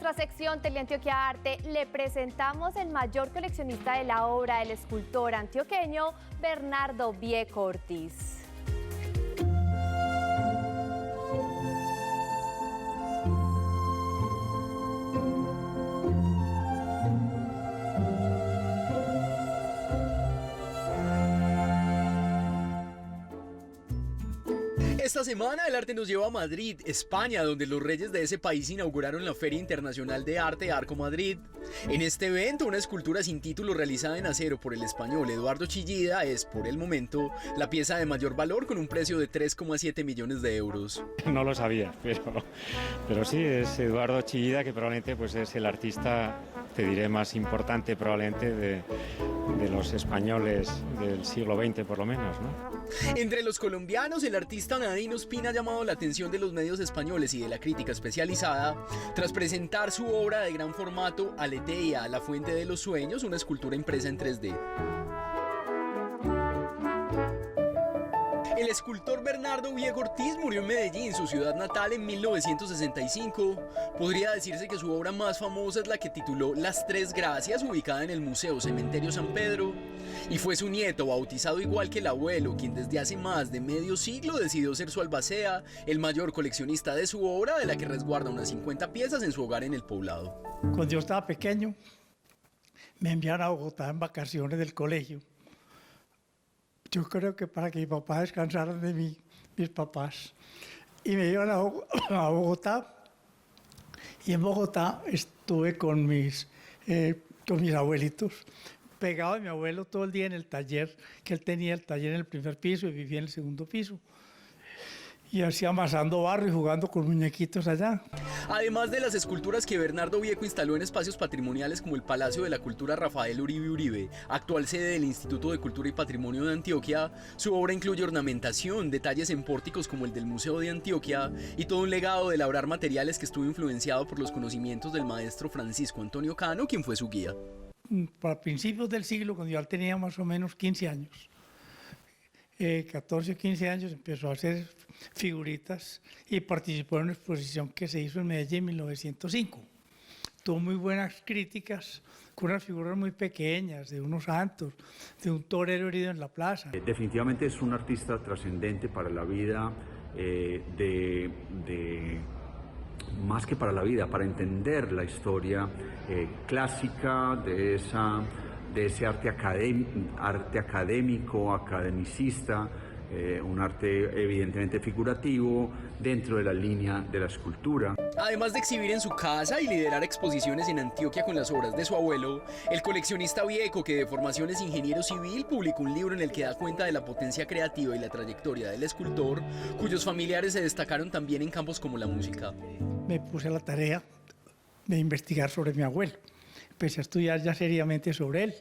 nuestra sección Teleantioquia Arte le presentamos el mayor coleccionista de la obra del escultor antioqueño Bernardo Vieco Ortiz. Esta semana el arte nos lleva a Madrid, España, donde los reyes de ese país inauguraron la Feria Internacional de Arte Arco Madrid. En este evento, una escultura sin título realizada en acero por el español Eduardo Chillida es, por el momento, la pieza de mayor valor con un precio de 3,7 millones de euros. No lo sabía, pero sí, es Eduardo Chillida, que probablemente pues, es el artista, te diré, más importante probablemente de los españoles del siglo XX, por lo menos, ¿no? Entre los colombianos, el artista Nadine Ospina ha llamado la atención de los medios españoles y de la crítica especializada tras presentar su obra de gran formato Aletheia, la fuente de los sueños, una escultura impresa en 3D. El escultor Bernardo Vieco Ortiz murió en Medellín, su ciudad natal, en 1965. Podría decirse que su obra más famosa es la que tituló Las Tres Gracias, ubicada en el Museo Cementerio San Pedro. Y fue su nieto, bautizado igual que el abuelo, quien desde hace más de medio siglo decidió ser su albacea, el mayor coleccionista de su obra, de la que resguarda unas 50 piezas en su hogar en El Poblado. Cuando yo estaba pequeño, me enviaron a Bogotá en vacaciones del colegio. Yo creo que para que mi papá descansaran de mí, mis papás. Y me iban a Bogotá. Y en Bogotá estuve con mis abuelitos, pegado de mi abuelo todo el día en el taller, que él tenía el taller en el primer piso y vivía en el segundo piso. Y así amasando barro y jugando con muñequitos allá. Además de las esculturas que Bernardo Vieco instaló en espacios patrimoniales como el Palacio de la Cultura Rafael Uribe Uribe, actual sede del Instituto de Cultura y Patrimonio de Antioquia, su obra incluye ornamentación, detalles en pórticos como el del Museo de Antioquia y todo un legado de labrar materiales que estuvo influenciado por los conocimientos del maestro Francisco Antonio Cano, quien fue su guía. Para principios del siglo, cuando yo tenía más o menos 15 años, 14 o 15 años, empezó a hacer figuritas y participó en una exposición que se hizo en Medellín en 1905. Tuvo muy buenas críticas, con unas figuras muy pequeñas, de unos santos, de un torero herido en la plaza. Definitivamente es un artista trascendente para la vida, más que para la vida, para entender la historia clásica de ese arte académico, academicista, un arte evidentemente figurativo dentro de la línea de la escultura. Además de exhibir en su casa y liderar exposiciones en Antioquia con las obras de su abuelo, el coleccionista Vieco, que de formación es ingeniero civil, publicó un libro en el que da cuenta de la potencia creativa y la trayectoria del escultor, cuyos familiares se destacaron también en campos como la música. Me puse a la tarea de investigar sobre mi abuelo. Empecé a estudiar ya seriamente sobre él.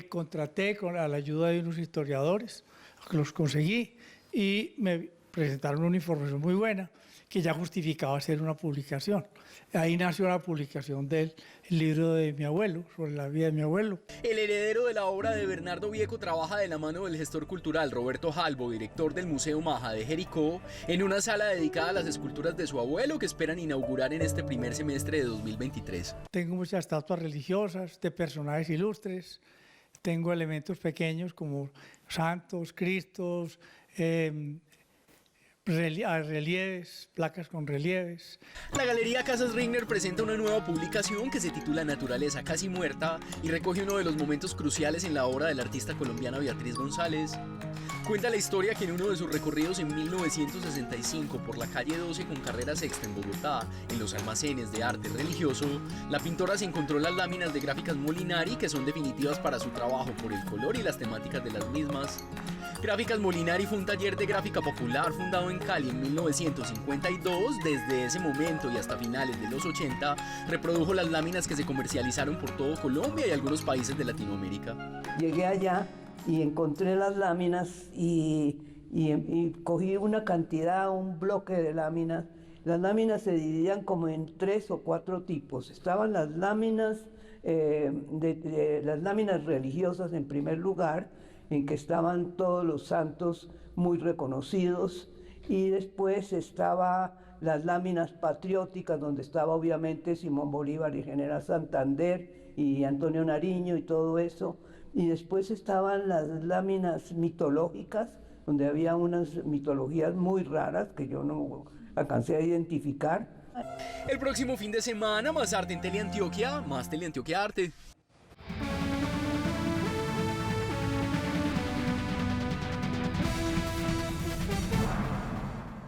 Contraté a la ayuda de unos historiadores, los conseguí y me presentaron una información muy buena que ya justificaba hacer una publicación. Ahí nació la publicación del libro de mi abuelo, sobre la vida de mi abuelo. El heredero de la obra de Bernardo Vieco trabaja de la mano del gestor cultural Roberto Jalbo, director del Museo Maja de Jericó, en una sala dedicada a las esculturas de su abuelo que esperan inaugurar en este primer semestre de 2023. Tengo muchas estatuas religiosas de personajes ilustres. Tengo elementos pequeños como santos, cristos, relieves, placas con relieves. La Galería Casas Rigner presenta una nueva publicación que se titula Naturaleza casi muerta y recoge uno de los momentos cruciales en la obra de la artista colombiana Beatriz González. Cuenta la historia que en uno de sus recorridos en 1965 por la calle 12 con carrera sexta en Bogotá, en los almacenes de arte religioso, la pintora se encontró las láminas de gráficas Molinari que son definitivas para su trabajo por el color y las temáticas de las mismas. Gráficas Molinari fue un taller de gráfica popular fundado en Cali en 1952. Desde ese momento y hasta finales de los 80, reprodujo las láminas que se comercializaron por todo Colombia y algunos países de Latinoamérica. Llegué allá y encontré las láminas y cogí una cantidad, un bloque de láminas. Las láminas se dividían como en 3 o 4 tipos. Estaban las láminas, las láminas religiosas en primer lugar, en que estaban todos los santos muy reconocidos, y después estaba las láminas patrióticas, donde estaba obviamente Simón Bolívar y General Santander y Antonio Nariño y todo eso. Y después estaban las láminas mitológicas, donde había unas mitologías muy raras que yo no alcancé a identificar. El próximo fin de semana, más arte en Teleantioquia, más Teleantioquia Arte.